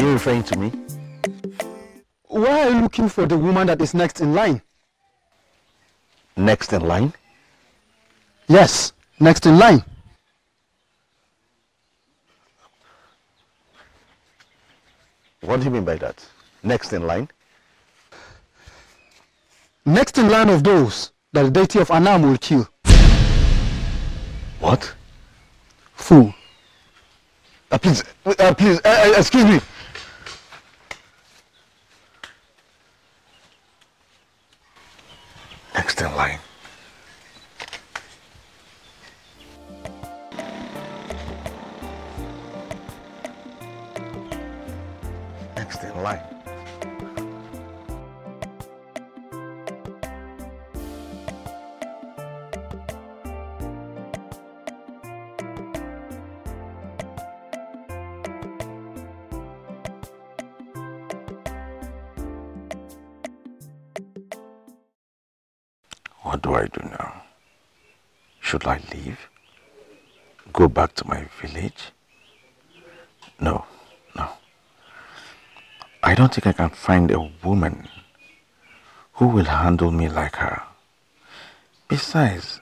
you referring to me? Why are you looking for the woman that is next in line? Next in line? Yes, next in line. What do you mean by that? Next in line? Next in line of those that the deity of Anam will kill. What? Fool. Please, excuse me. Next in line. Next in line. What do I do now? Should I leave? Go back to my village? No. I don't think I can find a woman who will handle me like her. Besides,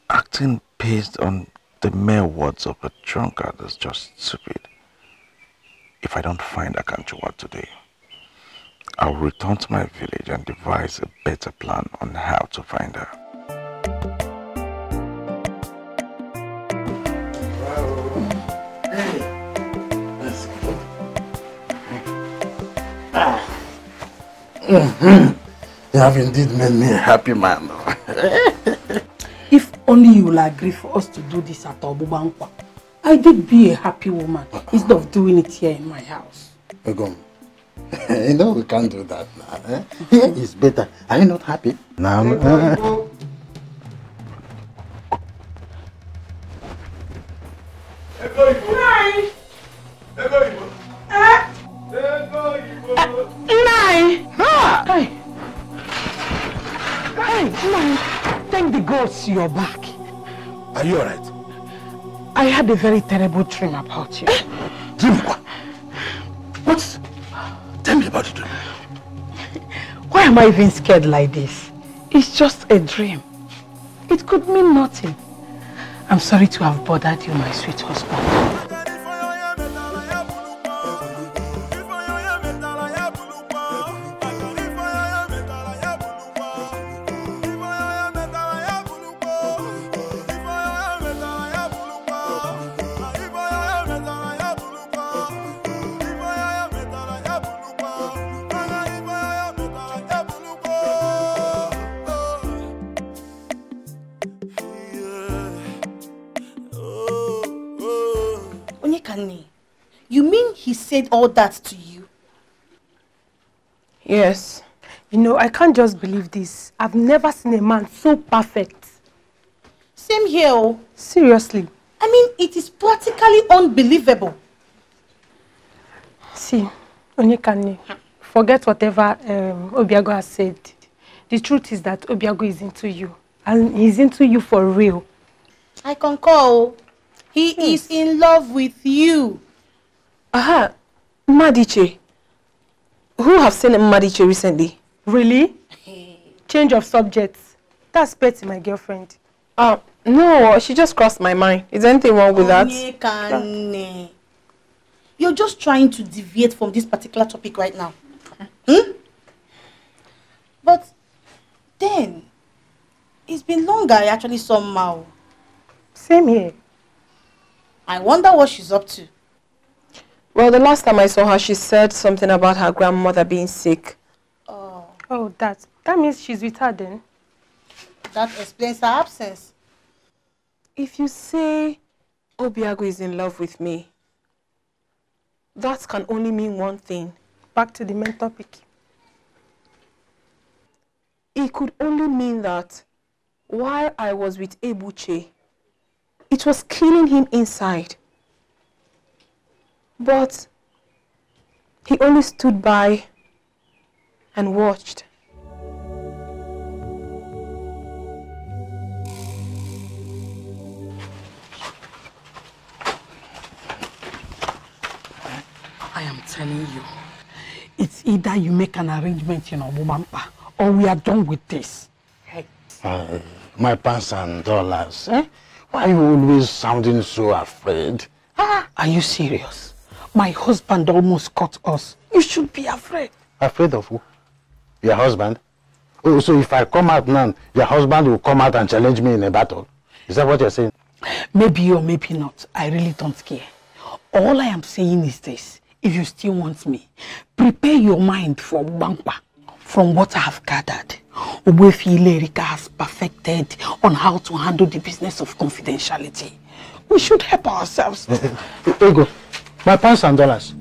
acting based on the mere words of a drunkard is just stupid. If I don't find Akanchua today, I'll return to my village and devise a better plan on how to find her. You have indeed made me a happy man. If only you will agree for us to do this at Obubankwa, I did be a happy woman instead of doing it here in my house. Egom, you know we can't do that now. Eh? Here is better. Are you not happy? Now. Thank the gods you're back. Are you alright? I had a very terrible dream about you. Dream what? What? Tell me about the dream. Why am I even scared like this? It's just a dream. It could mean nothing. I'm sorry to have bothered you, my sweet husband. You mean he said all that to you? Yes. You know, I can't just believe this. I've never seen a man so perfect. Same here. Oh. Seriously. I mean, it is practically unbelievable. See, Onyekane, forget whatever Obiago has said. The truth is that Obiago is into you. And he's into you for real. I concur. He is in love with you. Aha, Madiche. Who have seen Madiche recently? Really? Change of subjects. That's Betty, my girlfriend. No, she just crossed my mind. Is there anything wrong with that? You're just trying to deviate from this particular topic right now. But then, it's been long I actually saw Mao. Same here. I wonder what she's up to. Well, the last time I saw her, she said something about her grandmother being sick. Oh, that means she's with her then? That explains her absence. If you say Obiago is in love with me, that can only mean one thing. Back to the main topic. It could only mean that while I was with Ebuche, it was killing him inside. But he only stood by and watched. I am telling you, it's either you make an arrangement in Obumampa or we are done with this. Hey. My pants and dollars, eh? Why are you always sounding so afraid? Are you serious? My husband almost caught us. You should be afraid. Afraid of who? Your husband? Oh, so if I come out now, your husband will come out and challenge me in a battle? Is that what you're saying? Maybe or maybe not. I really don't care. All I am saying is this. If you still want me, prepare your mind for Bangpa. From what I have gathered, Obuefi Ilerika has perfected on how to handle the business of confidentiality. We should help ourselves. Ego, my pants and dollars.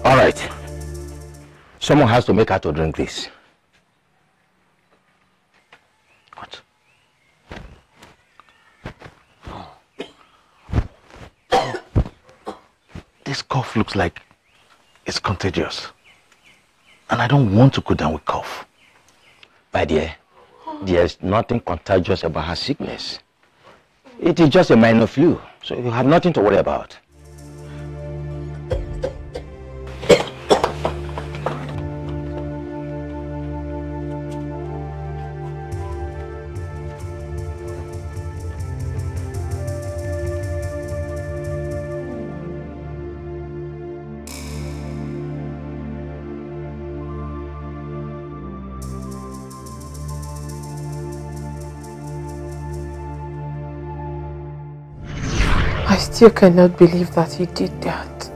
All right. Someone has to make her to drink this. What? This cough looks like it's contagious. And I don't want to go down with cough. My dear, there's nothing contagious about her sickness. It is just a minor flu, so you have nothing to worry about. I still cannot believe that he did that.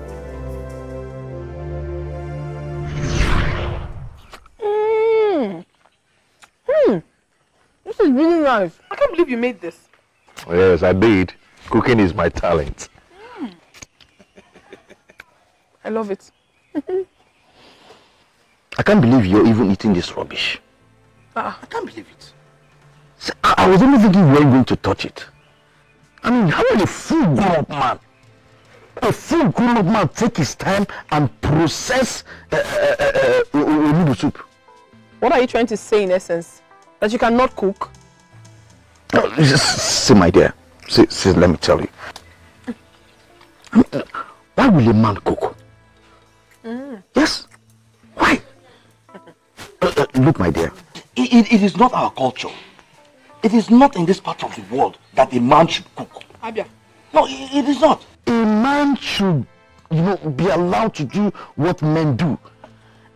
This is really nice. I can't believe you made this. Yes, I did. Cooking is my talent. I love it. I can't believe you're even eating this rubbish. I can't believe it. See, I was only thinking you weren't going to touch it. I mean, how will a full grown-up man, take his time and process noodle soup? What are you trying to say in essence? That you cannot cook? No, see, my dear. See, let me tell you. I mean, why will a man cook? Yes. Why? Look, my dear. It is not our culture. It is not in this part of the world that a man should cook. Abia. No, it is not. A man should, be allowed to do what men do.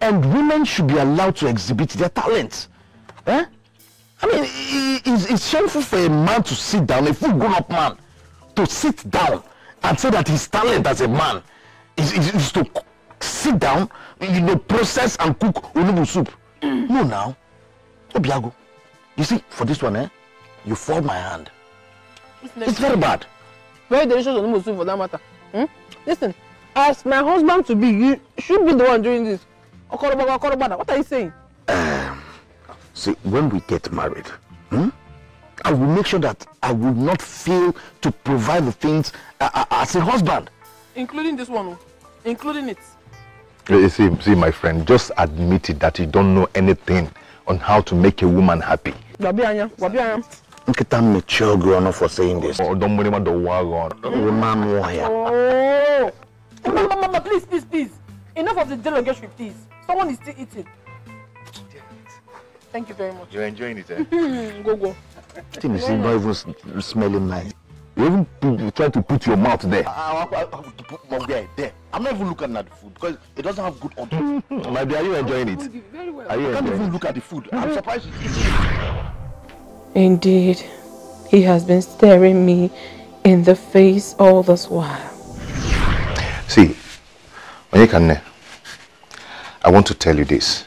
And women should be allowed to exhibit their talents. Eh? I mean, it's shameful for a man to sit down, a full grown-up man, to sit down and say that his talent as a man is to sit down, process and cook onubu soup. No, now. Obiago, you see, for this one, you fall my hand. It's very bad. Very delicious onubu soup for that matter. Listen, as my husband to be, you should be the one doing this. What are you saying? See, when we get married, I will make sure that I will not fail to provide the things as a husband. Including this one, including it. See, my friend, just admit it that you don't know anything on how to make a woman happy. Wabianya. I'm mature grown up for saying this. Oh, don't worry about the wagon. Mama, please. Enough of the derogatory, please. Someone is still eating. Thank you very much. You're enjoying it, eh? Go. Thing is not even smelling nice. You even try to put your mouth there. There. I'm not even looking at the food because it doesn't have good odor. My dear, are you enjoying it? Very well. Are you I can't enjoying even it? look at the food. I'm surprised he's eating it. Indeed, he has been staring me in the face all this while. See, Onyekane, I want to tell you this.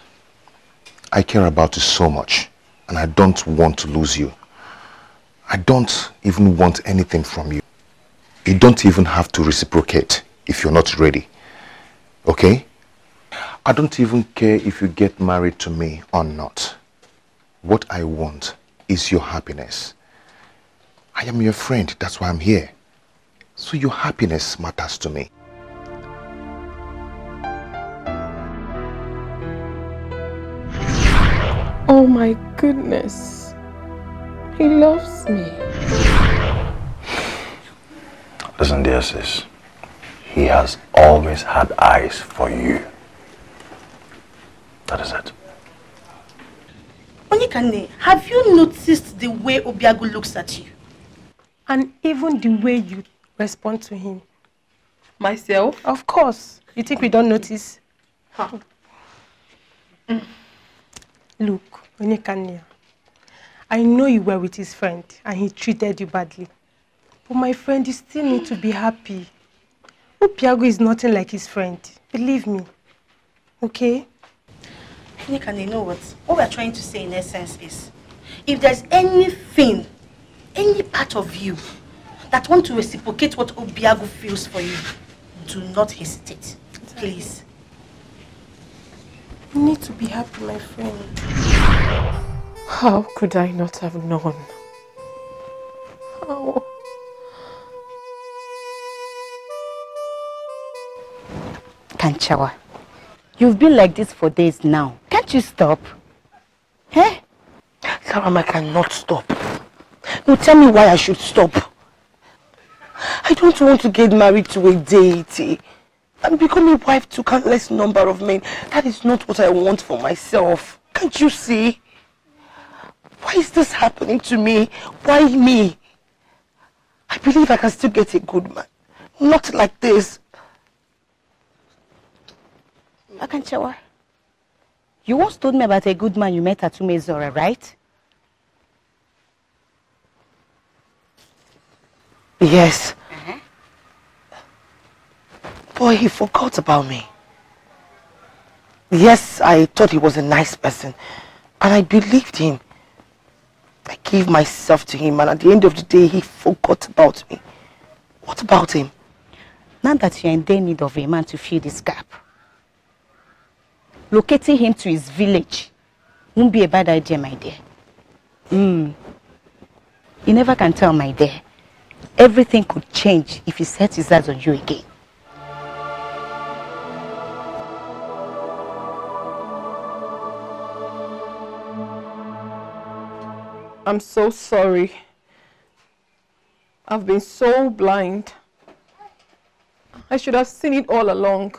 I care about you so much, and I don't want to lose you. I don't even want anything from you. You don't even have to reciprocate if you're not ready. Okay? I don't even care if you get married to me or not. What I want is your happiness. I am your friend, that's why I'm here. So your happiness matters to me. Oh my goodness. He loves me. Listen, dear sis. He has always had eyes for you. That is it. Onyekane, have you noticed the way Obiagu looks at you? And even the way you respond to him. Myself? Of course. You think we don't notice? Huh. Look, Onyekane, I know you were with his friend and he treated you badly. But my friend, you still need to be happy. Obiagu is nothing like his friend. Believe me. Okay? Onyekane, you know what? What we're trying to say in essence is, if there's anything, any part of you that want to reciprocate what Obiagu feels for you, do not hesitate. Please. You need to be happy, my friend. How could I not have known? How? Kanchawa, you've been like this for days now. Can't you stop? Eh? Saram, I cannot stop. No, tell me why I should stop. I don't want to get married to a deity and become a wife to countless number of men. That is not what I want for myself. Can't you see? Why is this happening to me? Why me? I believe I can still get a good man. Not like this. Akanchawa, you once told me about a good man you met at Umezora, right? Yes. Boy, he forgot about me. Yes, I thought he was a nice person. And I believed him. I gave myself to him, and at the end of the day, he forgot about me. What about him? Now that you're in their need of a man to fill this gap, locating him to his village won't be a bad idea, my dear. You never can tell, my dear. Everything could change if he sets his eyes on you again. I'm so sorry. I've been so blind. I should have seen it all along.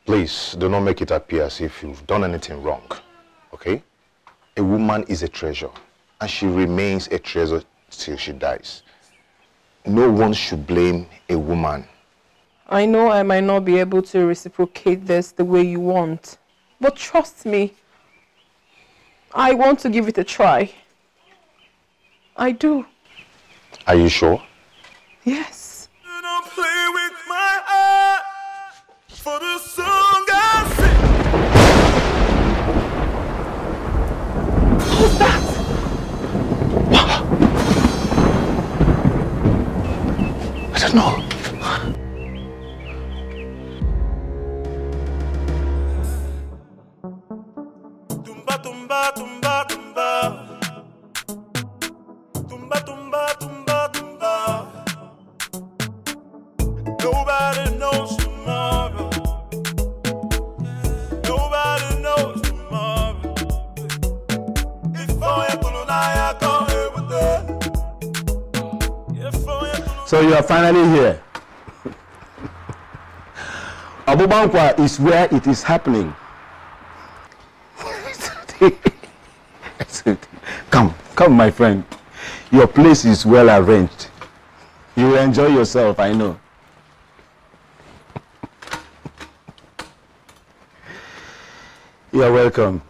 Please, do not make it appear as if you've done anything wrong, okay? A woman is a treasure, and she remains a treasure till she dies. No one should blame a woman. I know I might not be able to reciprocate this the way you want, but trust me, I want to give it a try. I do. Are you sure? Yes. You don't play with my heart for the song I sing. Who's that? I don't know. Tumba, tumba, tumba, tumba. Tumba, tumba, tumba, tumba. Nobody knows tomorrow. Nobody knows tomorrow. So you are finally here. Abubankwa is where it is happening. Come, my friend. Your place is well arranged. You will enjoy yourself, I know. You are welcome.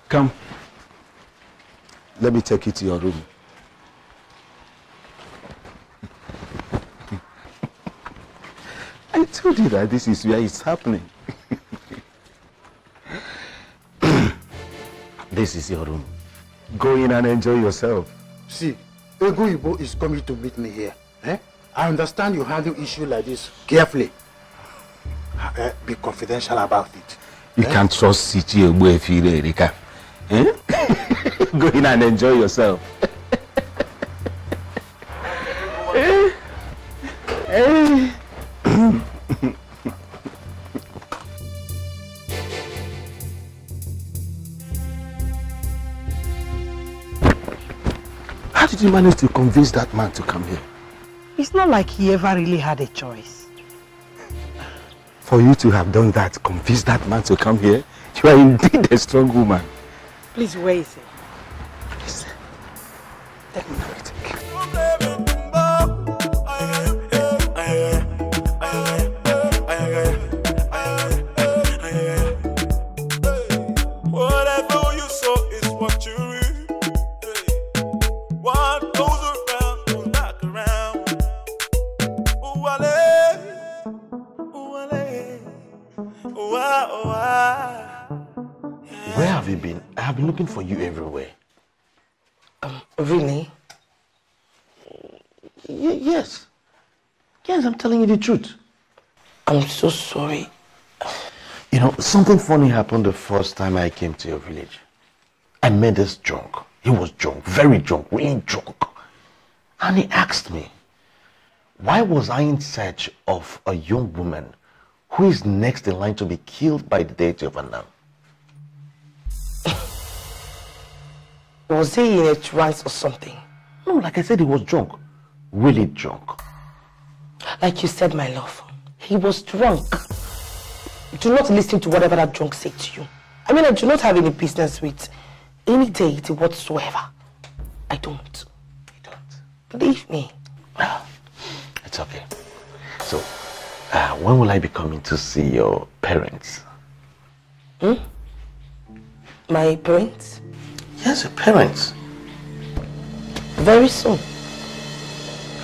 Come. Let me take you to your room. I told you that this is where it's happening. This is your room. Go in and enjoy yourself. See, Egu Ibo is coming to meet me here. Eh? I understand you handle issue like this carefully. Be confidential about it. You can't trust City Ogbo if you Erika. Eh? Go in and enjoy yourself. How did you manage to convince that man to come here? It's not like he ever really had a choice. For you to have done that, convince that man to come here, you are indeed a strong woman. Please, where is he? Please. Let me know it. Whatever you sow is what you reap. What goes around goes back around. Ooh-wale, ooh-wale, ooh-wah. Where have you been? I have been looking for you everywhere. Really? Yes. Yes, I'm telling you the truth. I'm so sorry. You know, something funny happened the first time I came to your village. I met this drunk. He was drunk, very drunk, really drunk. And he asked me, why was I in search of a young woman who is next in line to be killed by the deity of Anam? Was he in a trance or something? No, like I said, he was drunk. Really drunk. Like you said, my love, he was drunk. Do not listen to whatever that drunk said to you. I mean, I do not have any business with any deity whatsoever. I don't. You don't? Believe me. It's okay. So, when will I be coming to see your parents? My parents? Yes, your parents. Very soon.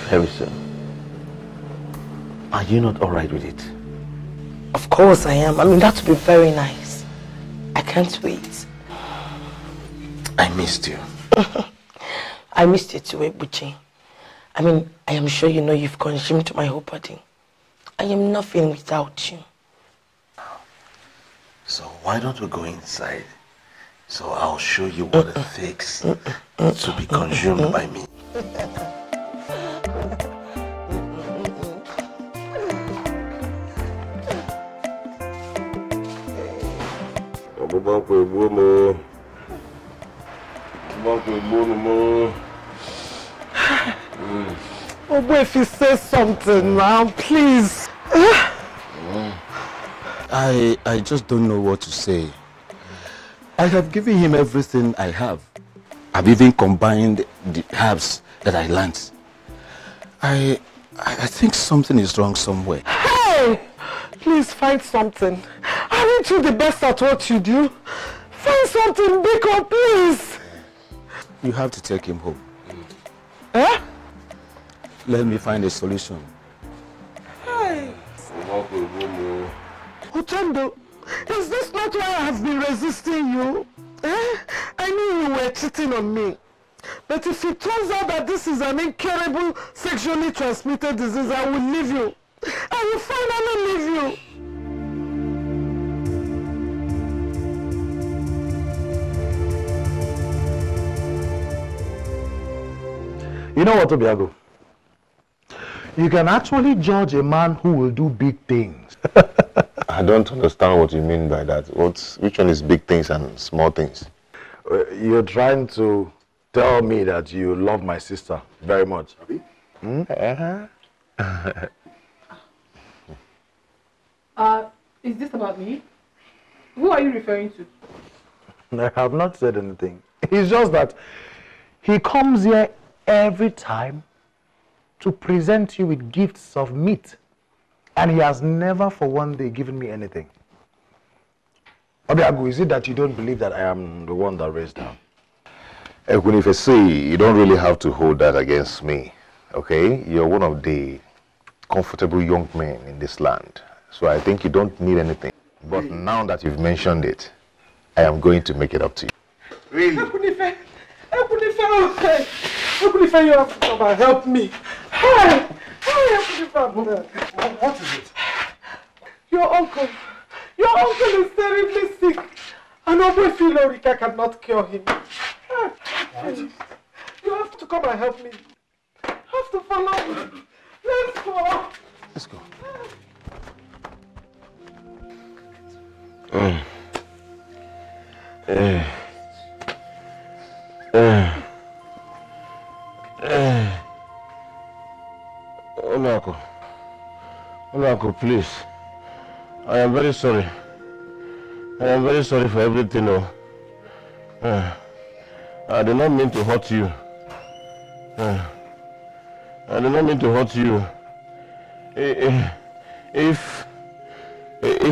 Very soon. Are you not alright with it? Of course I am. I mean, that would be very nice. I can't wait. I missed you. I missed you too, Ebuchi. I mean, I am sure you know you've consumed my whole body. I am nothing without you. So why don't we go inside? So I'll show you what it takes to be consumed by me. Oh, if you say something now, please. I just don't know what to say. I have given him everything I have. I've even combined the herbs that I learned. I think something is wrong somewhere. Hey! Please find something. Aren't you the best at what you do? Find something, Biko, please. You have to take him home. Eh? Let me find a solution. Hey! Uchendo, is this not why I have been resisting you? Eh? I knew you were cheating on me. But if it turns out that this is an incurable sexually transmitted disease, I will leave you. I will finally leave you. You know what, Obiago? You can actually judge a man who will do big things. I don't understand what you mean by that. Which one is big things and small things? You're trying to tell me that you love my sister very much. Hmm? Is this about me? Who are you referring to? I have not said anything. It's just that he comes here every time to present you with gifts of meat. And he has never for one day given me anything. Obiago, is it that you don't believe that I am the one that raised her? Ekunifesi, you don't really have to hold that against me, okay? You're one of the comfortable young men in this land. So I think you don't need anything. But now that you've mentioned it, I am going to make it up to you. Really? Okay. Ebulife, you have to come and help me. Hey, Ebulife. What is it? Your uncle is terribly sick. And Obwefile Orika cannot cure him. You have to come and help me. You have to follow me. Let's go. Let's go. Uncle, please. I am very sorry. I am very sorry for everything. I did not mean to hurt you. I did not mean to hurt you. If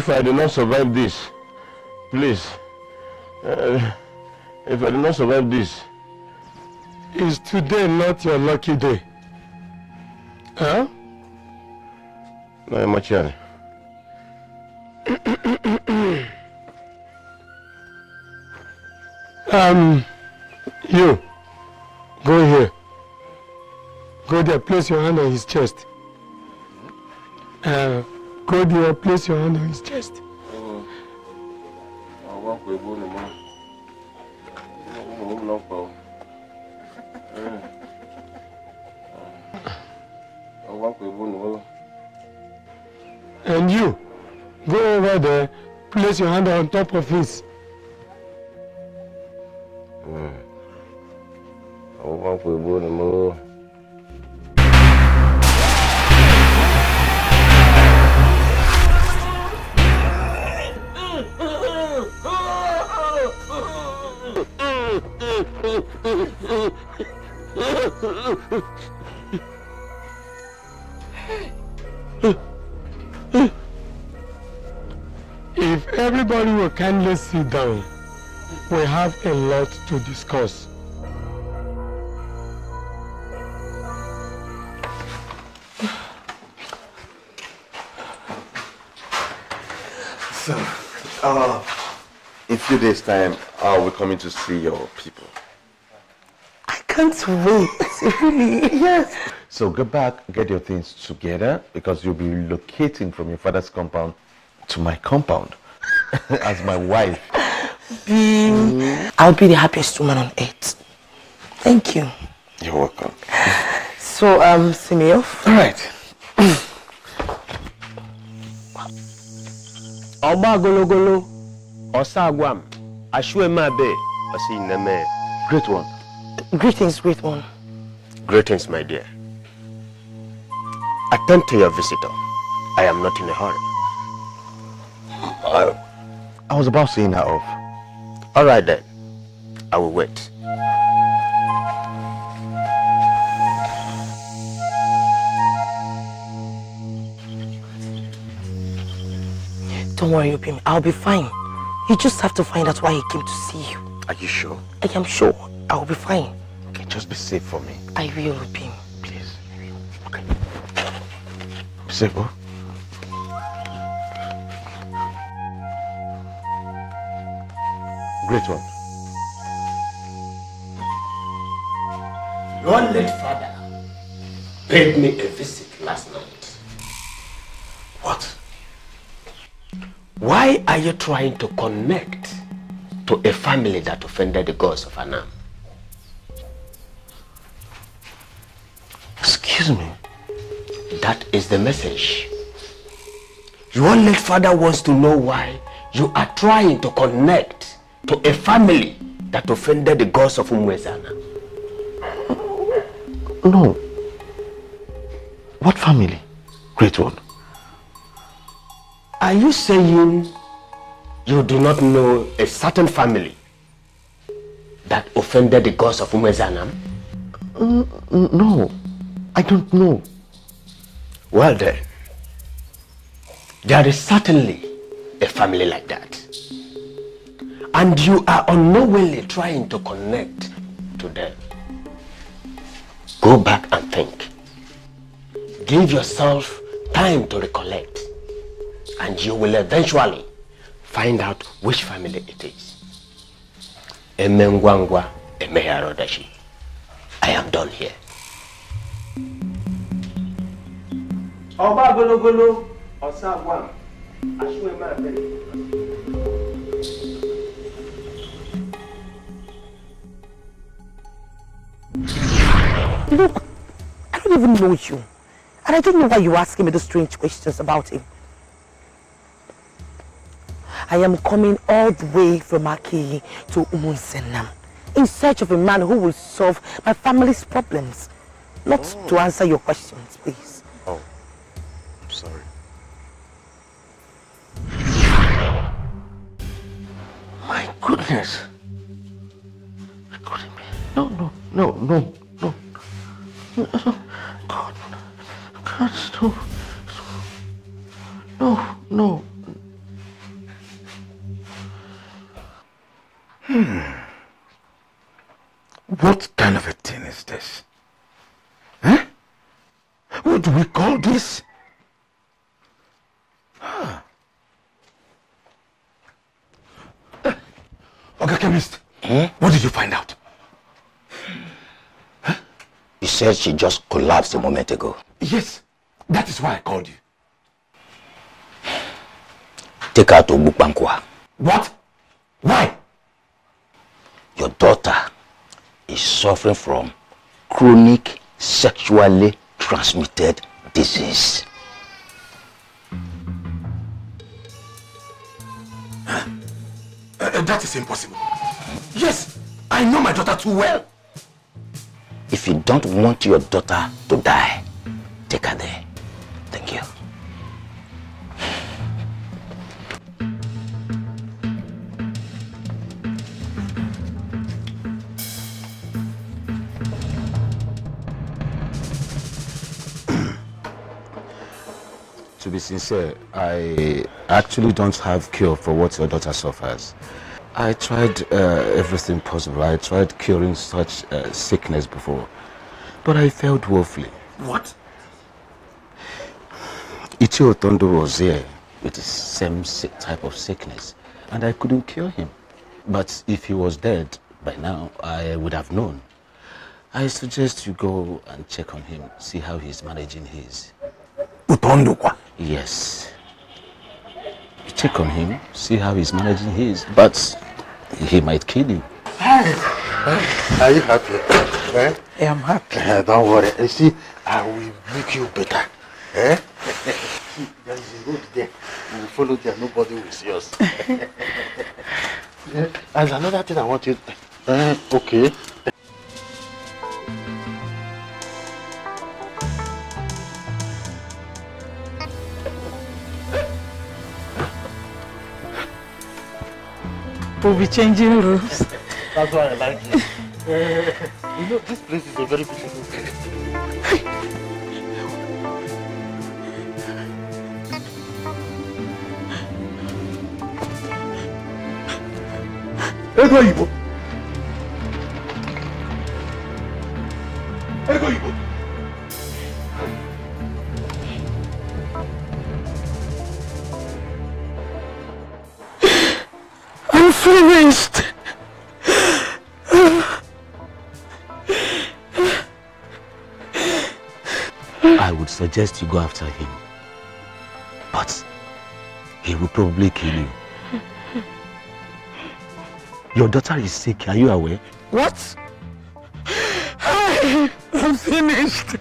I do not survive this, please. If I do not survive this, is today not your lucky day? Huh? No, Machani. You. Go here. Go there, place your hand on his chest. Go there, place your hand on his chest. And you, go over there, place your hand on top of his. If everybody will kindly sit down, we have a lot to discuss. So, in a few days' time, I'll be coming to see your people. I can't wait, really. Yes. So go back, get your things together, because you'll be relocating from your father's compound to my compound as my wife. I'll be the happiest woman on earth. Thank you. You're welcome. So, see me off? All right. Oba gologolo, osagwam, ashwemabe, osineme. Great one. Greetings, great one. Greetings, my dear. Attend to your visitor. I am not in a hurry. I was about seeing her off. All right then. I will wait. Don't worry, Obim. I'll be fine. You just have to find out why he came to see you. Are you sure? I am sure. I'll be fine. Okay, just be safe for me. I will, Obim. Please. Okay. Be safe, oh? Great one. Your late father paid me a visit last night. What? Why are you trying to connect to a family that offended the gods of Anam? Excuse me? That is the message. Your late father wants to know why you are trying to connect to a family that offended the gods of Umwezana. No. What family? Great one. Are you saying you do not know a certain family that offended the gods of Umwezana? No, I don't know. Well then, there is certainly a family like that. And you are unknowingly trying to connect to them. Go back and think. Give yourself time to recollect. And you will eventually find out which family it is. Emengwangwa, Emeharodashi, I am done here. Oba gologolo, Osagwan, Ashwema. Look, I don't even know you. And I don't know why you're asking me those strange questions about him. I am coming all the way from Aki to Umunsenam in search of a man who will solve my family's problems. Not to answer your questions, please. Oh, I'm sorry. My goodness. No. God, no. What kind of a thing is this? Huh? What do we call this? Okay, chemist. What did you find out? You said she just collapsed a moment ago. Yes, that is why I called you. Take her to Bukbankwa. What? Why? Your daughter is suffering from chronic sexually transmitted disease. That is impossible. Yes, I know my daughter too well. If you don't want your daughter to die, take her there. Thank you. To be sincere, I actually don't have cure for what your daughter suffers. I tried everything possible. I tried curing such sickness before, but I failed woefully. What? Ichio Tondo was here with the same type of sickness, and I couldn't cure him. But if he was dead by now, I would have known. I suggest you go and check on him, see how he's managing his. Utondokwa? Yes. You check on him, see how he's managing his, but he might kill you. Are you happy? Eh? I am happy. Don't worry. You see, I will make you better. Eh? See, there is a road there. You will follow there. Nobody will see us. There's another thing I want you. Okay. We'll be changing rooms. That's why I like it. You know, this place is a very beautiful place. Ego Igbo. Ego Igbo. I'm finished. I would suggest you go after him, but he will probably kill you. Your daughter is sick, are you aware? What? I'm finished.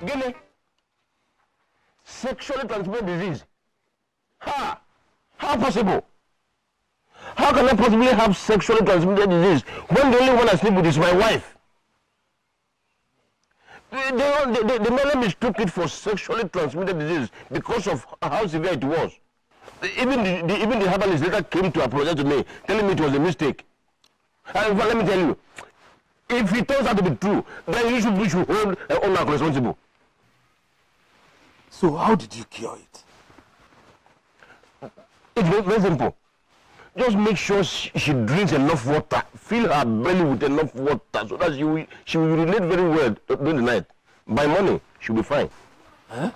Gimme. Sexually transmitted disease. Ha! How possible? How can I possibly have sexually transmitted disease when the only one I sleep with is my wife? They merely mistook it for sexually transmitted disease because of how severe it was. Even the herbalist later came to apologize to me, telling me it was a mistake. And let me tell you, if it turns out to be true, then we should hold Onak responsible. So how did you cure it? It's very simple. Just make sure she drinks enough water. Fill her belly with enough water so that she will relate very well during the night. By morning, she'll be fine. Huh?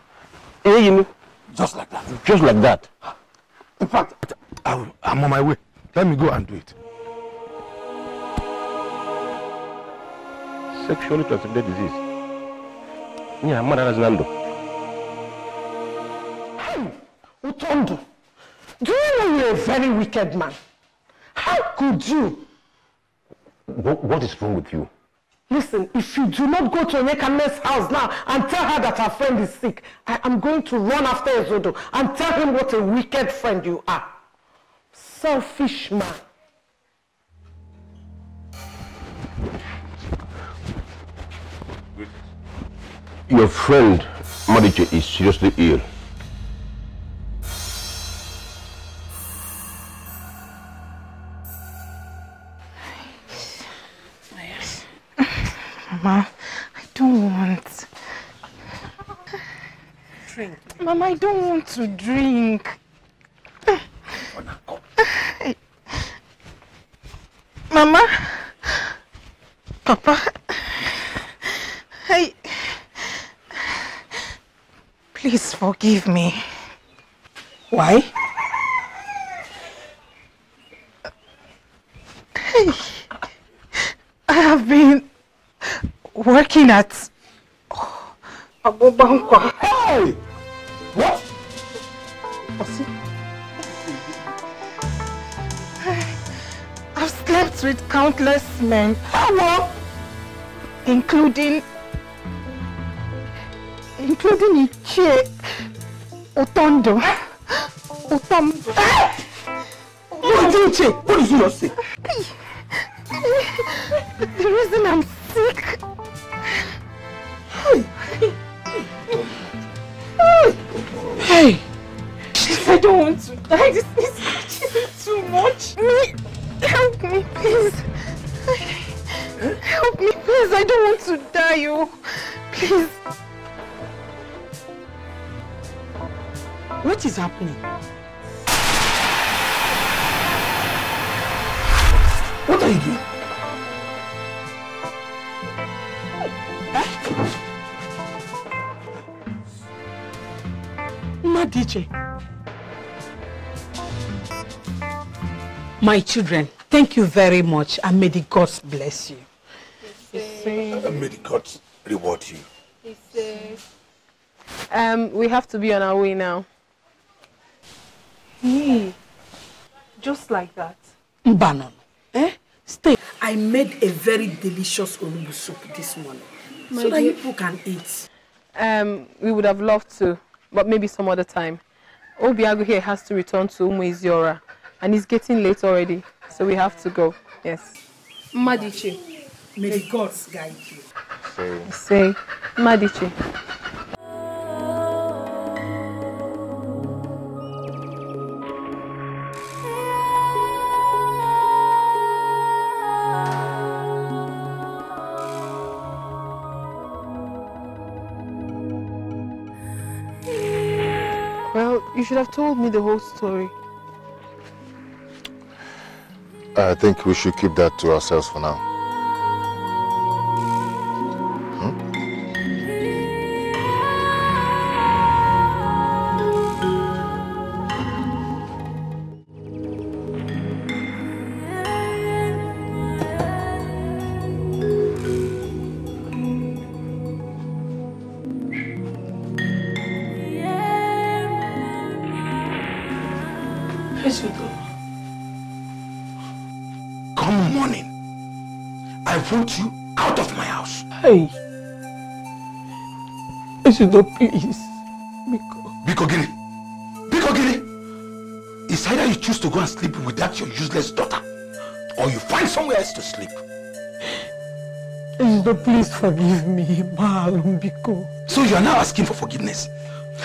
Yeah, you know. Just like that? Just like that. In fact, I'm on my way. Let me go and do it. sexually transmitted disease. Yeah, mother has Nando. Utondo, do you know you're a very wicked man? How could you? What is wrong with you? Listen, if you do not go to Onyeka's house now and tell her that her friend is sick, I am going to run after Ezodo and tell him what a wicked friend you are. Selfish man. Your friend, Madiche, is seriously ill. Mama, I don't want. Drink. Mama, I don't want to drink. Mama, Papa, please forgive me. Why? I have been working at Abobankwa. Hey! What? I've slept with countless men. How? Including Ichie Utondo. What did you say? What did you just say? The reason I'm sick. Hey! I don't want to die. This is actually too much. Help me, please. Help me, please. I don't want to die, oh. Please. What is happening? What are you doing? Madiche. My children, thank you very much and may the gods bless you. May the gods reward you. We have to be on our way now. Just like that. Mbanon, stay. I made a very delicious olumbu soup this morning so that you people can eat. We would have loved to, but maybe some other time. Obiago here has to return to Umu Iziora, and it's getting late already, so we have to go. Yes. Madiche. May the gods guide you. Say, Madiche. Well, you should have told me the whole story. I think we should keep that to ourselves for now. Come morning, I want you out of my house. Hey, Esudo, please. Biko Gini. It's either you choose to go and sleep with that your useless daughter, or you find somewhere else to sleep. Esudo, please forgive me, Malum Biko. So you are now asking for forgiveness.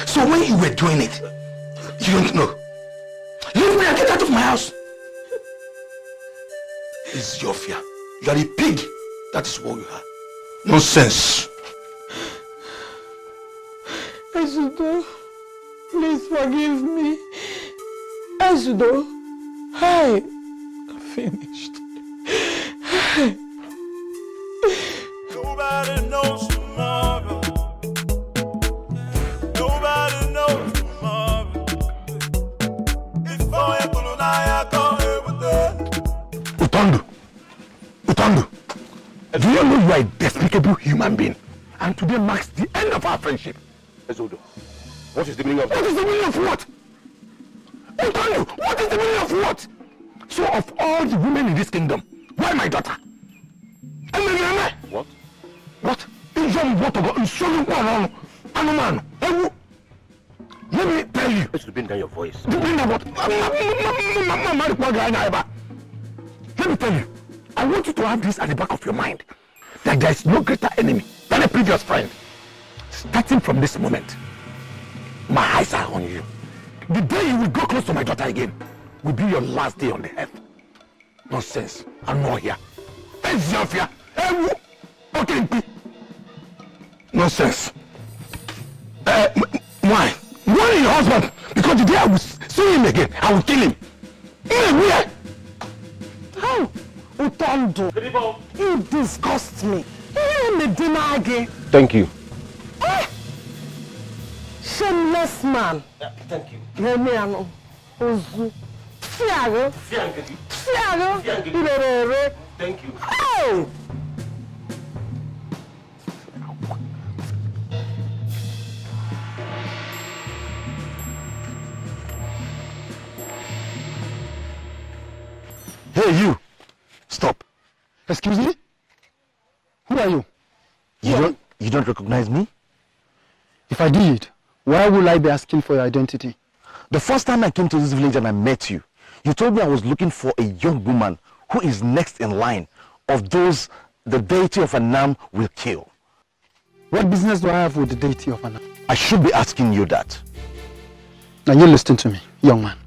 So when you were doing it, you don't know. Leave me and get out of my house. It's your fear. You are a pig. That is what you are. Nonsense. Esudo, please forgive me. Esudo, hey, I'm finished. Hey. Nobody knows tomorrow. Nobody knows tomorrow. If I am going to Utondo, do you know you are a desperate despicable human being. And today marks the end of our friendship. Ezodo, what is the meaning of that? What is the meaning of what? What is the meaning of what? So of all the women in this kingdom, why my daughter? What? What? Let me tell you. Let's bring down your voice. Bring down what? Let me tell you. I want you to have this at the back of your mind. That there is no greater enemy than a previous friend. Starting from this moment, my eyes are on you. The day you will go close to my daughter again will be your last day on the earth. Nonsense. I'm not here. Nonsense. Why? Why your husband? Because the day I will see him again, I will kill him. Where? How? Utondo, you disgust me. Thank you. Shameless man. Thank you. Thank you. Oh! Hey, you! Stop. Excuse me? Who are you? You don't recognize me? If I did, why would I be asking for your identity? The first time I came to this village and I met you, you told me I was looking for a young woman who is next in line of those the deity of Annam will kill. What business do I have with the deity of Annam? I should be asking you that. Now you listen to me, young man.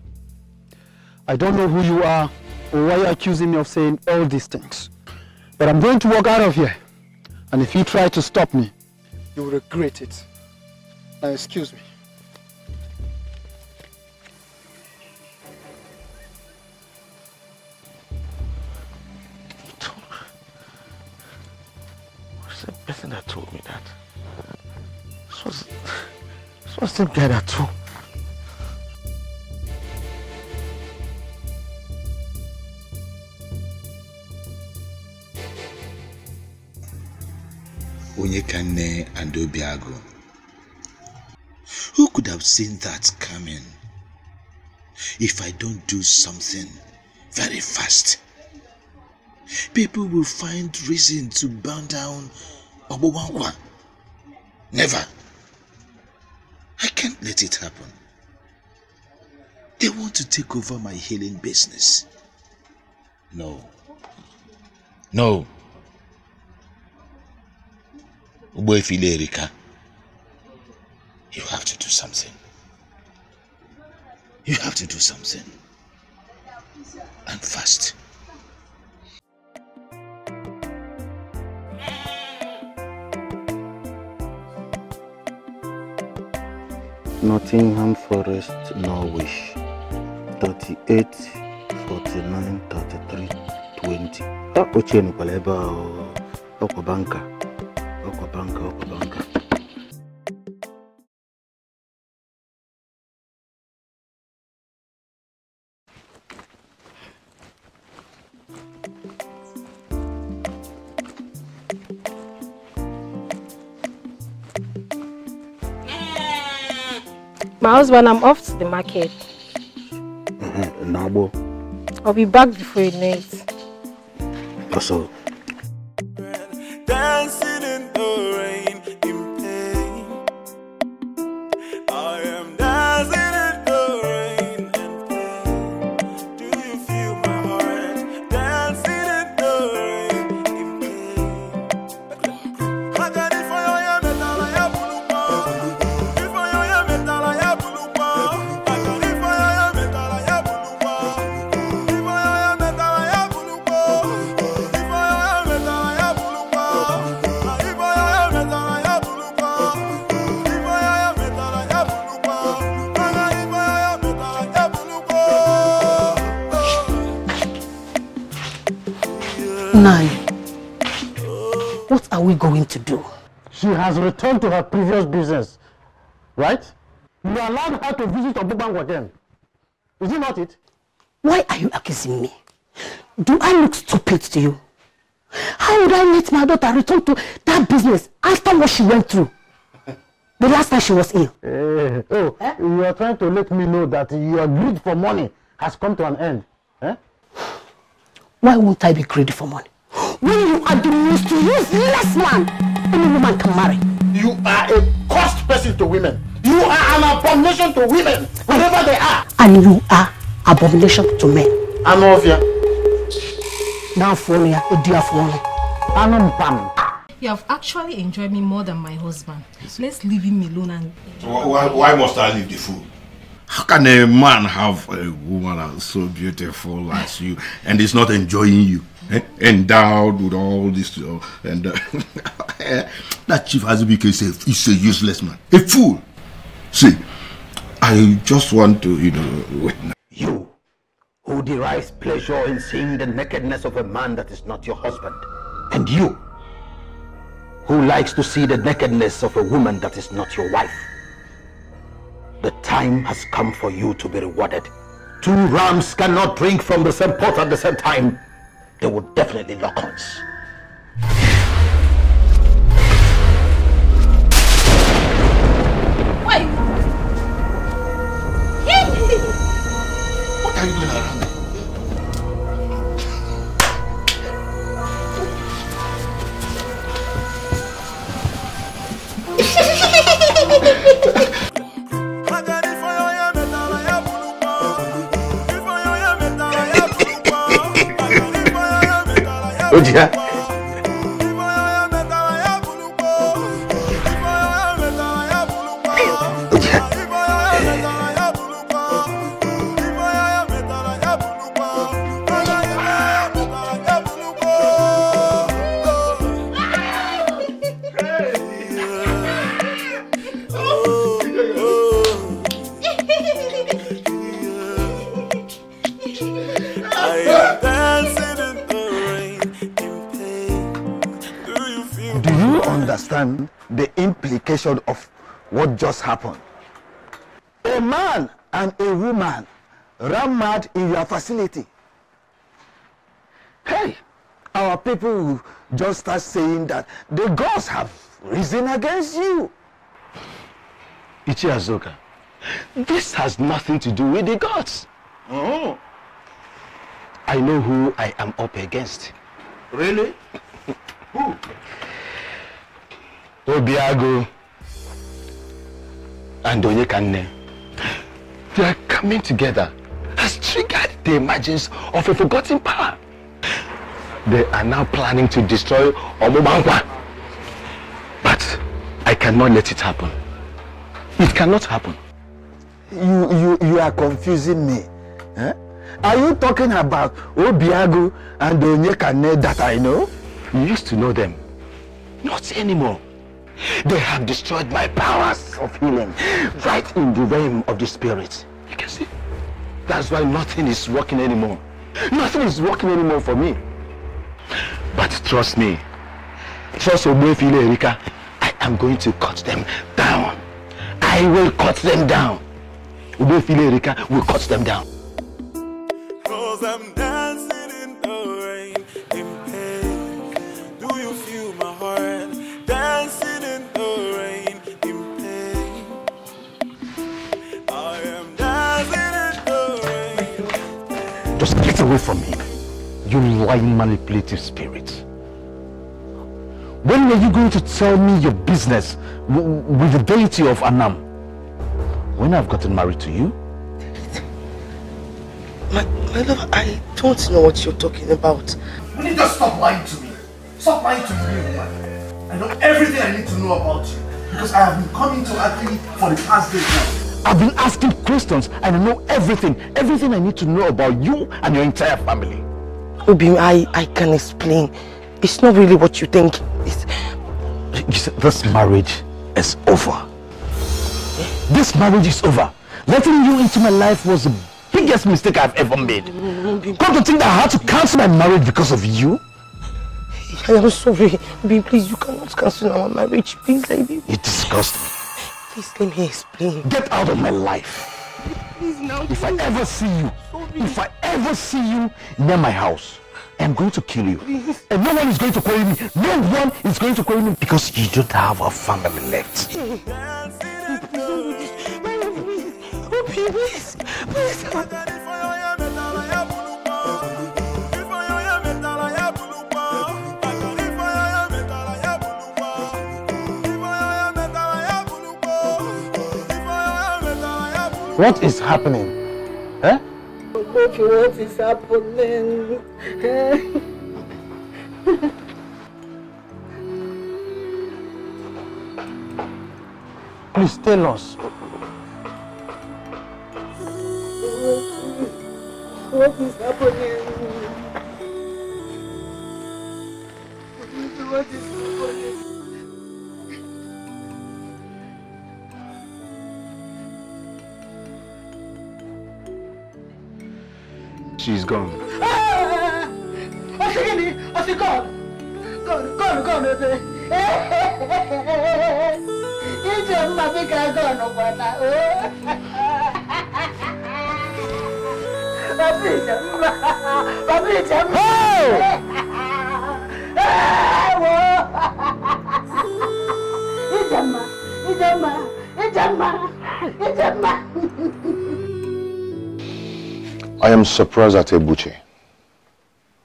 I don't know who you are or why you're accusing me of saying all these things. But I'm going to walk out of here. And if you try to stop me, you will regret it. Now excuse me. Who's the person that told me that? This was the guy that told. Onyekane and Obiago. Who could have seen that coming? If I don't do something very fast, people will find reason to burn down Obowankwa. Never. I can't let it happen. They want to take over my healing business. No. No. Uboefile Erika, you have to do something. You have to do something. And fast. Nottingham Forest, Norwich, 38, 49, 33, 20. Oche Nukaleba Okobanka. Okobanka. My husband, I'm off to the market. Nabo. I'll be back before you know it. Also. Dancing in the rain, in pain. I am dancing in the rain and pain. Do you feel my heart? Dancing in the rain, in pain. I got it for you, yeah, metal, yeah, bulupa. If I am, yeah, metal, yeah, bulupa. I got it for you, yeah, metal, yeah, bulupa. If I am, yeah, metal, yeah, bulupa. If I am, metal, yeah, bulupa. If I am, metal, yeah, bulupa. If I am, metal, yeah, bulupa. If I am, metal, yeah, bulupa. Nai, what are we going to do? She has returned to her previous business, right? You allowed her to visit Obubango again. Is it not it? Why are you accusing me? Do I look stupid to you? How would I let my daughter return to that business after what she went through? The last time she was ill. You are trying to let me know that your greed for money has come to an end. Eh? Why won't I be greedy for money? When you are the most useless man any woman can marry. You are a cost person to women. You are an abomination to women, wherever they are. And you are abomination to men. Anovia. Now for you, a dear for me. You have actually enjoyed me more than my husband. Let's leave him alone and... Why must I leave the fool? How can a man have a woman as so beautiful as you and is not enjoying you? Endowed with all this and that Chief Azubike is a useless man, a fool. See, I just want to, witness. You, who derives pleasure in seeing the nakedness of a man that is not your husband, and you, who likes to see the nakedness of a woman that is not your wife. The time has come for you to be rewarded. Two rams cannot drink from the same pot at the same time. They will definitely lock horns. Wait! What are you doing around me? Odia. Understand the implication of what just happened. A man and a woman ran mad in your facility. Hey, our people will just start saying that the gods have risen against you. Ichiazoka, this has nothing to do with the gods. Oh. I know who I am up against. Really? Who? Obiago and Onyekane. They are coming together has triggered the emergence of a forgotten power. They are now planning to destroy Omobankwa. But I cannot let it happen. It cannot happen. You are confusing me. Eh? Are you talking about Obiago and Onyekane that I know? You used to know them. Not anymore. They have destroyed my powers of healing right in the realm of the spirit. You can see. That's why nothing is working anymore. Nothing is working anymore for me. But trust me. Trust Ogbefile Erika. I am going to cut them down. I will cut them down. Ogbefile Erika will cut them down. 'Cause I'm dancing in the rain, in pain. Do you feel my heart? Dancing in the rain, in pain. I am dancing in the rain. Just get away from me, you lying, manipulative spirit. When are you going to tell me your business with the deity of Anam? When I've gotten married to you? My love, I don't know what you're talking about. Will you just stop lying to me? Stop lying to me, man. I know everything I need to know about you because I have been coming to Akili for the past day now. I've been asking questions and I know everything I need to know about you and your entire family. Obi, I can explain. It's not really what you think. This marriage is over. This marriage is over. Letting you into my life was the biggest mistake I've ever made. Come to think that I had to cancel my marriage because of you? I am sorry. Obi, please, you cannot cancel our marriage. Please, lady. You disgust me. Please, let me explain. Get out of my life. Please, now. If I ever see you near my house, I am going to kill you. And no one is going to query me. No one is going to query me because you don't have a family left. Please. What is happening? Eh? What is happening? Please tell us. What is happening? What is happening? She's gone. I am surprised at Ebuche.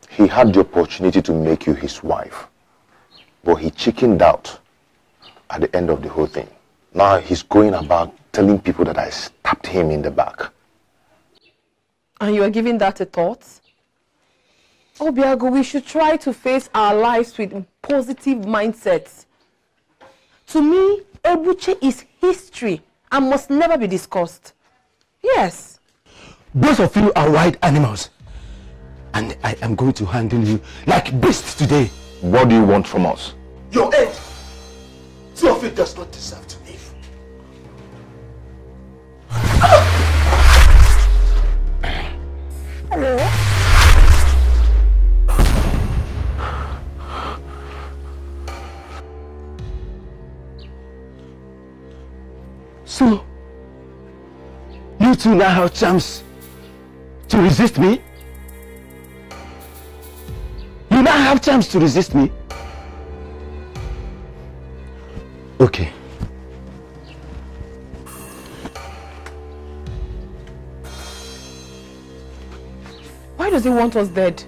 He had the opportunity to make you his wife, but he chickened out at the end of the whole thing. Now he's going about telling people that I stabbed him in the back. And you are giving that a thought? Obiago, we should try to face our lives with positive mindsets. To me, Ebuche is history and must never be discussed. Yes. Both of you are wild animals. And I am going to handle you like beasts today. What do you want from us? Your end. Two of you does not deserve to live. Hello? So, you two now have chance to resist me? You now have chance to resist me? Okay. Why does he want us dead?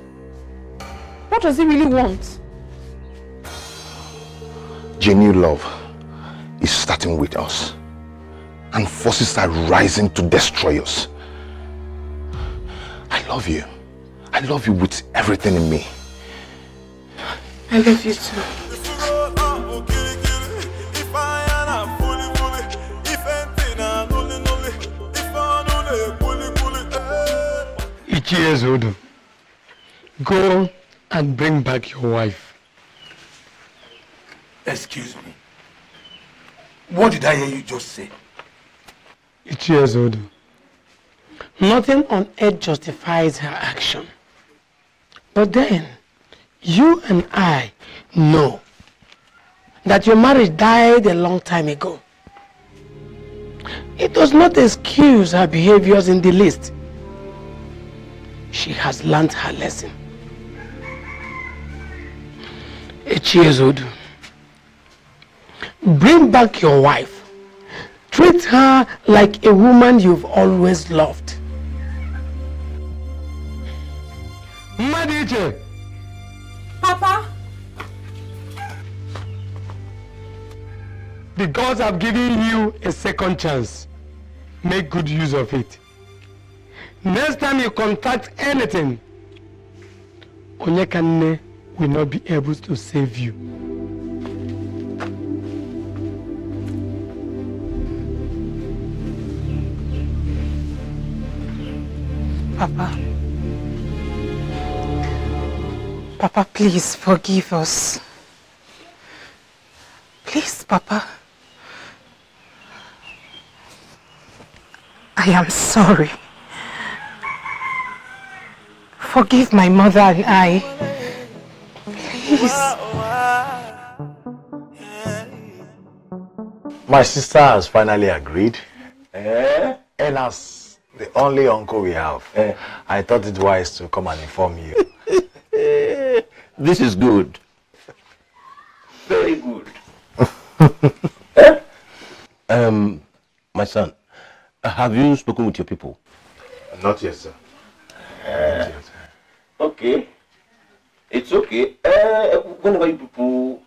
What does he really want? Genuine love is starting with us, and forces are rising to destroy us. I love you. I love you with everything in me. I love you too. Ichie Odo, go and bring back your wife. Excuse me. What did I hear you just say? Ichie Odo, Nothing on earth justifies her action. But then, you and I know that your marriage died a long time ago. It does not excuse her behaviors in the least. She has learned her lesson. Echiezodu, bring back your wife. Treat her like a woman you've always loved. Madiche! Papa? The gods have given you a second chance. Make good use of it. Next time you contact anything, Onyekane will not be able to save you. Papa. Papa, please forgive us. Please, Papa. I am sorry. Forgive my mother and I. Please. My sister has finally agreed. And as the only uncle we have, I thought it wise to come and inform you. This is good. Very good. My son, have you spoken with your people? Not yet, sir. Okay. It's okay. Whenever you people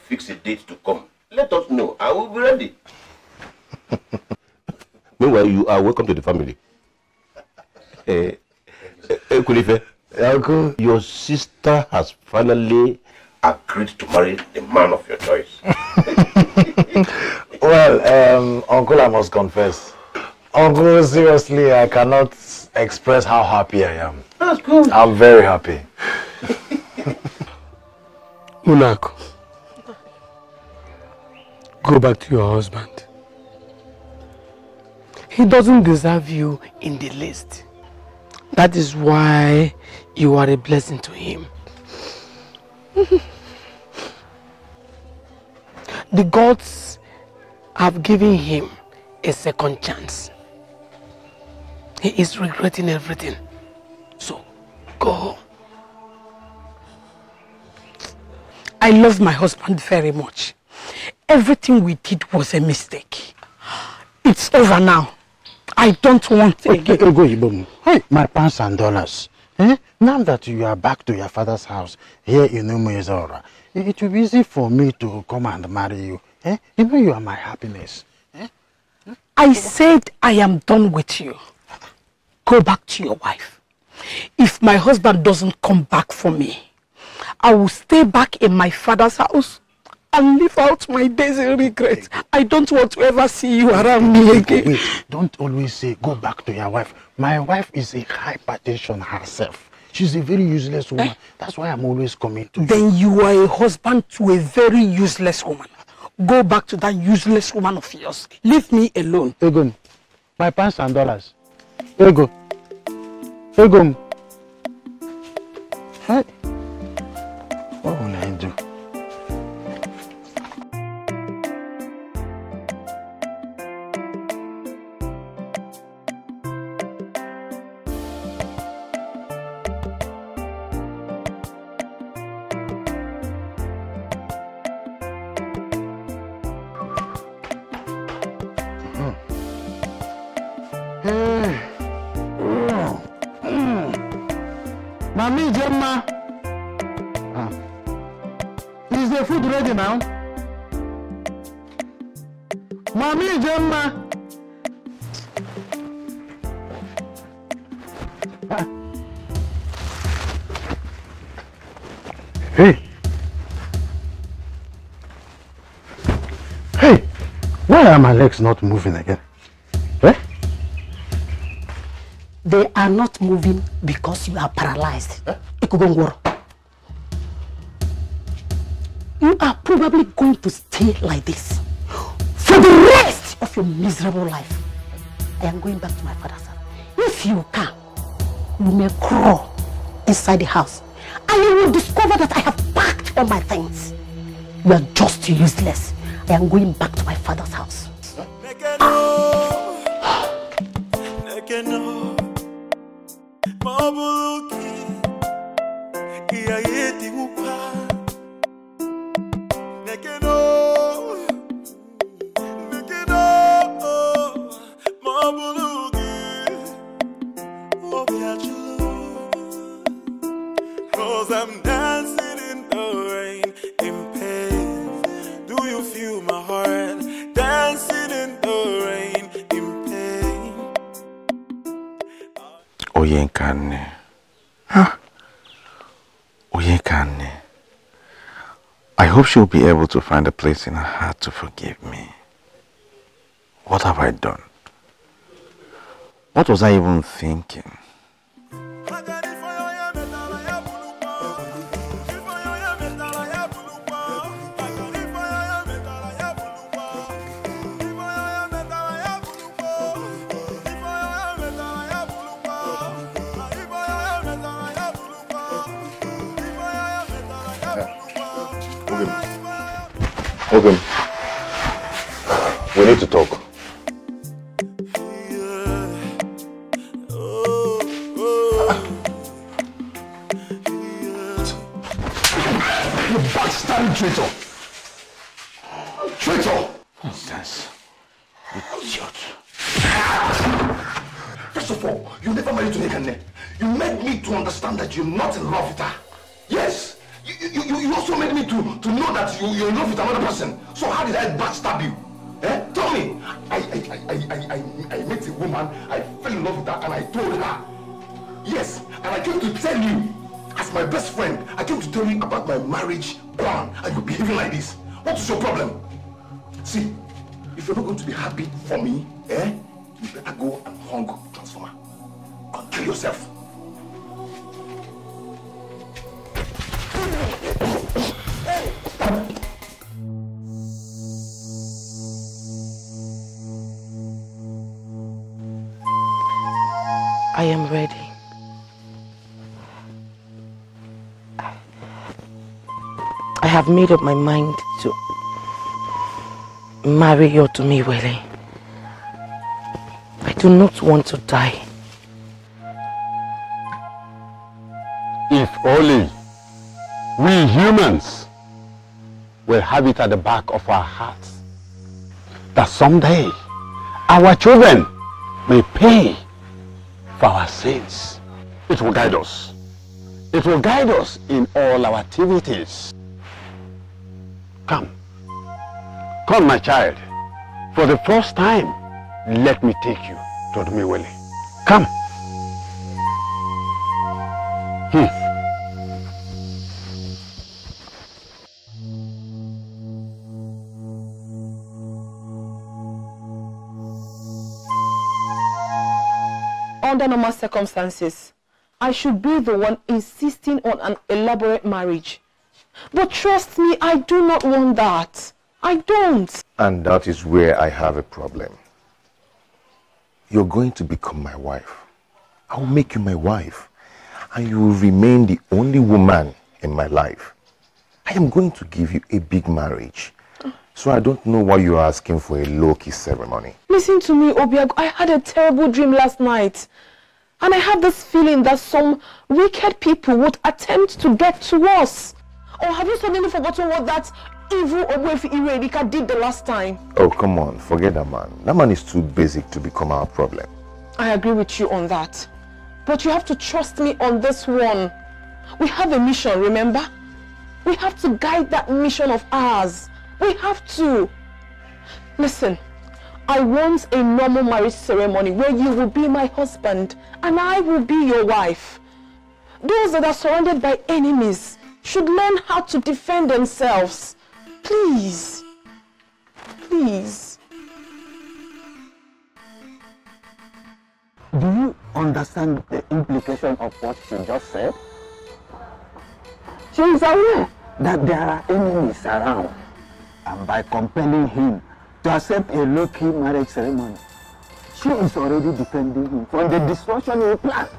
fix a date to come, let us know. I will be ready. Meanwhile, you are welcome to the family. Kulife, Uncle, your sister has finally agreed to marry the man of your choice. Well, Uncle, I must confess. Uncle, seriously, I cannot express how happy I am. That's good. I'm very happy. Unako, go back to your husband. He doesn't deserve you in the least. That is why you are a blessing to him. The gods have given him a second chance. He is regretting everything. So, go home. I love my husband very much. Everything we did was a mistake. It's over now. I don't want again. Hey, my pounds and dollars. Eh? Now that you are back to your father's house here in Umezora, it will be easy for me to come and marry you. Eh? You know you are my happiness. Eh? I said I am done with you. Go back to your wife. If my husband doesn't come back for me, I will stay back in my father's house and live out my days in regret. I don't want to ever see you around me again. Wait, don't always say go back to your wife. My wife is a hypertension herself. She's a very useless woman. That's why I'm always coming to you. Then you are a husband to a very useless woman. Go back to that useless woman of yours. Leave me alone. Egon, my pounds and dollars. Egon. Egon. Hey. What will I do? Mami Gemma, is the food ready now? Mami Gemma. Hey. Hey, why are my legs not moving again? Eh? They are not moving because you are paralyzed. You are probably going to stay like this for the rest of your miserable life. I am going back to my father's house. If you can, you may crawl inside the house and you will discover that I have packed all my things. You are just useless. I am going back to my father's house. Cause I'm dancing in the rain, in pain. Do you feel my heart? Dancing in the rain, in pain. Oyenkane. Huh? Oyenkane. I hope she'll be able to find a place in her heart to forgive me. What have I done? What was I even thinking? Okay. We need to talk. Bloody traitor! Traitor! Nonsense. Idiot. First of all, you never married to Nekane. You made me to understand that you're not in love with her. Yes! You also made me to know that you're in love with another person. So how did I backstab you? Eh? Tell me! I met a woman, I fell in love with her, and I told her. Yes, and I came to tell you, as my best friend, I came to tell you about my marriage plan, and you're behaving like this. What is your problem? See, if you're not going to be happy for me, you better go and hung transformer. Go and kill yourself. I am ready. I have made up my mind to marry Odumiwele. I do not want to die. If only we humans will have it at the back of our hearts that someday our children may pay for our sins. It will guide us. It will guide us in all our activities. Come. Come, my child. For the first time, let me take you to Odumiwele. Come. Under normal circumstances, I should be the one insisting on an elaborate marriage. But trust me, I do not want that. I don't. And that is where I have a problem. You're going to become my wife. I will make you my wife. And you will remain the only woman in my life. I am going to give you a big marriage. So I don't know why you are asking for a low-key ceremony. Listen to me, Obiago. I had a terrible dream last night. And I have this feeling that some wicked people would attempt to get to us. Or have you suddenly forgotten what that evil Ogbuefi Irerika did the last time? Oh, come on. Forget that man. That man is too basic to become our problem. I agree with you on that. But you have to trust me on this one. We have a mission, remember? We have to guide that mission of ours. We have to. Listen, I want a normal marriage ceremony where you will be my husband and I will be your wife. Those that are surrounded by enemies should learn how to defend themselves. Please. Please. Do you understand the implication of what she just said? She is aware that there are enemies around. And by compelling him to accept a low-key marriage ceremony, she is already defending him from the destruction he planned.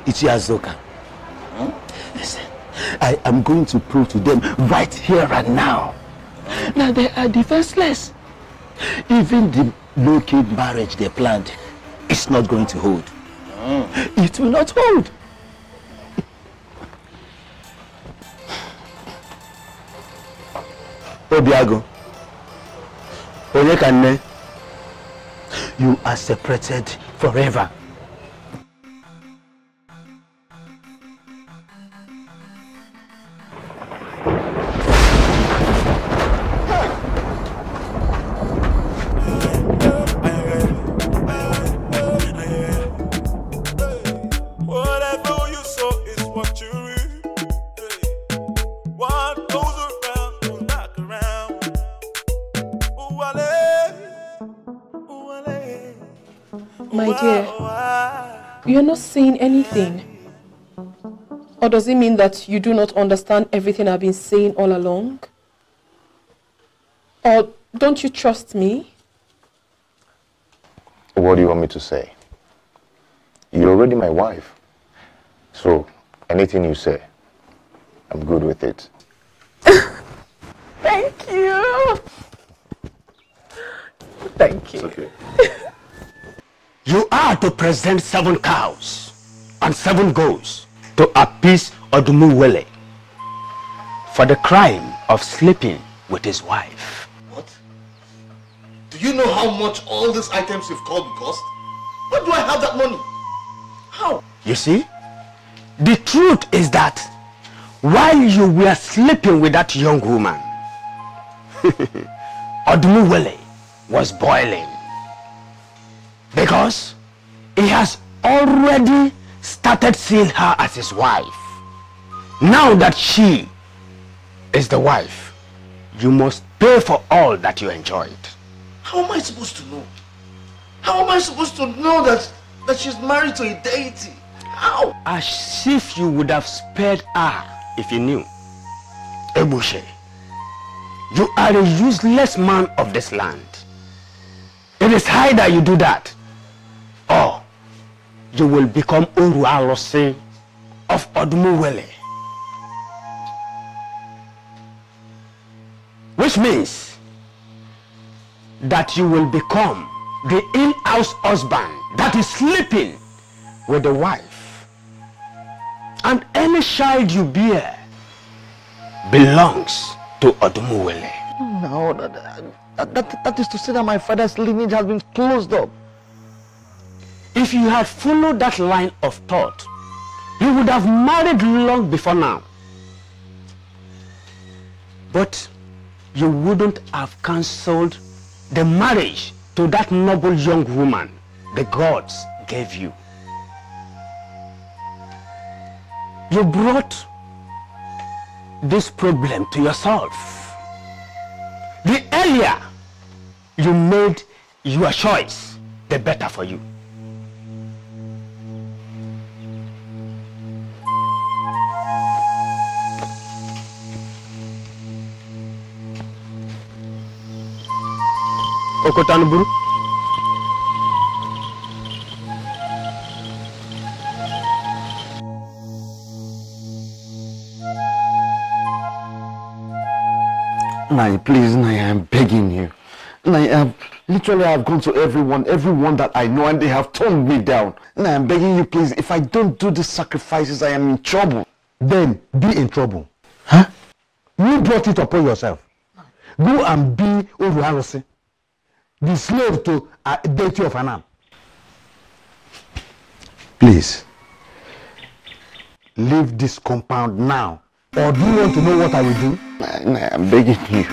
Ichiazoka, listen, I am going to prove to them right here and now that they are defenseless. Even the low-key marriage they planned is not going to hold. It will not hold. Obiago, Onyekane, you are separated forever. Whatever you sow is what you reap. What goes around goes back around. My dear, you're not saying anything. Or does it mean that you do not understand everything I've been saying all along? Or don't you trust me? What do you want me to say? You're already my wife. So, anything you say, I'm good with it. Thank you. Thank you. It's okay. You are to present 7 cows and 7 goats to appease Odumuwele for the crime of sleeping with his wife. What? Do you know how much all these items you've called me cost? Where do I have that money? How? You see, the truth is that while you were sleeping with that young woman, Odumuwele was boiling because he has already started seeing her as his wife. Now that she is the wife, you must pay for all that you enjoyed. How am I supposed to know? How am I supposed to know that she's married to a deity? How? As if you would have spared her if you knew. Ebushe, you are a useless man of this land. It is high that you do that, or you will become Urualose of Odumuwele. Which means that you will become the in-house husband that is sleeping with the wife. And any child you bear belongs to Odumuwele. No, that is to say that my father's lineage has been closed up. If you had followed that line of thought, you would have married long before now. But you wouldn't have cancelled the marriage to that noble young woman the gods gave you. You brought this problem to yourself. The earlier you made your choice, the better for you. Okotanburu. Nai, please, Nai, I'm begging you. Nai, I've gone to everyone that I know, and they have turned me down. Nai, I'm begging you, please, if I don't do these sacrifices, I am in trouble. Then be in trouble. Huh? You brought it upon yourself. Go and be Urualose, the slave to a deity of Anam. Please, leave this compound now. Or do you want to know what I will do? Nah, I'm begging you.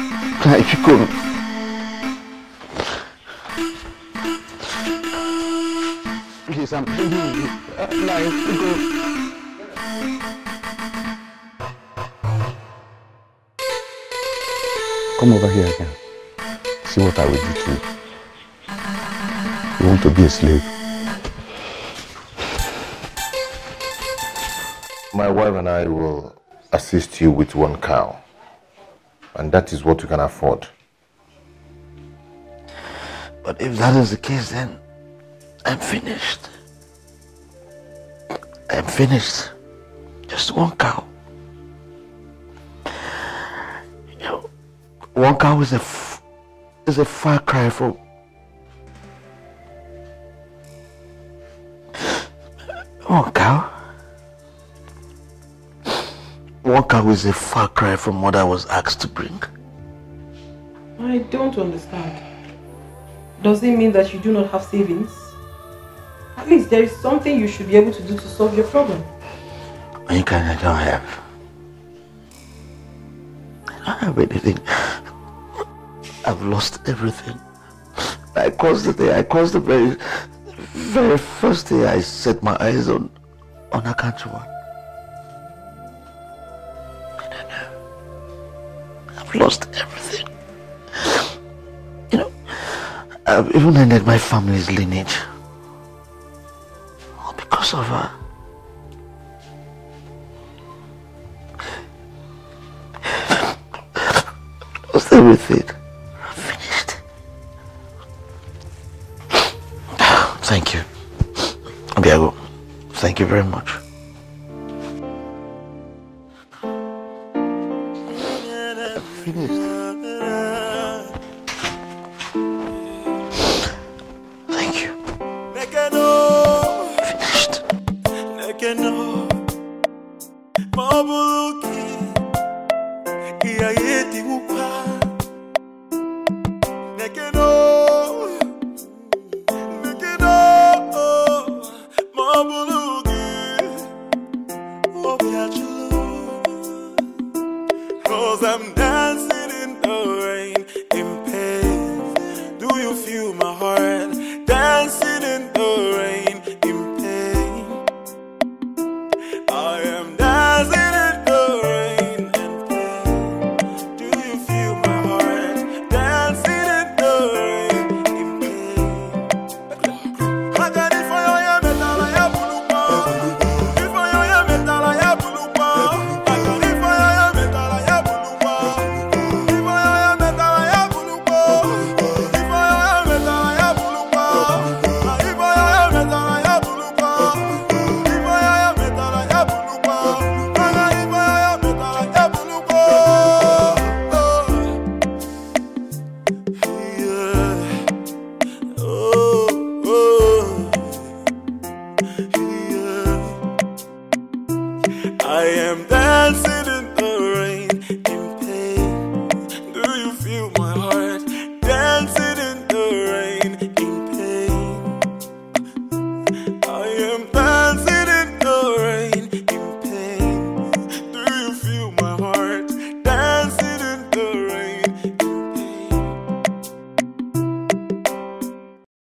If you could. Please, I'm begging you. If you could. Come over here again. See what I will do to you. You want to be a slave? My wife and I will assist you with one cow. And that is what you can afford. But if that is the case, then I'm finished. I'm finished. Just one cow. You know, one cow is a far cry from one cow. One cow is a far cry from what I was asked to bring. I don't understand. Does it mean that you do not have savings? At least there is something you should be able to do to solve your problem. I don't have. I don't have anything. I've lost everything. I caused the very first day I set my eyes on Akanchuan. I've lost everything. You know, I've even ended my family's lineage. All because of her. I've lost everything. I'm finished. Thank you. Obiago, thank you very much. Thank you. Finished. Cause I'm dancing in the rain, in pain. Do you feel my heart? Dancing in the rain, in pain. I am dancing in the rain, in pain. Do you feel my heart? Dancing in the rain, in pain. I got it for you, yeah, metal, yeah, blue ball. If for you, yeah, metal, yeah, blue ball. I got it for you, yeah, metal, yeah, blue ball. If for you, yeah, metal, yeah, blue ball. If for you, yeah, metal, yeah, blue ball. If for you, yeah, metal, yeah, blue ball. If for you, yeah, metal, yeah, blue ball. I got it for you, yeah, metal, yeah, blue ball. Yeah. Oh, yeah. I am dancing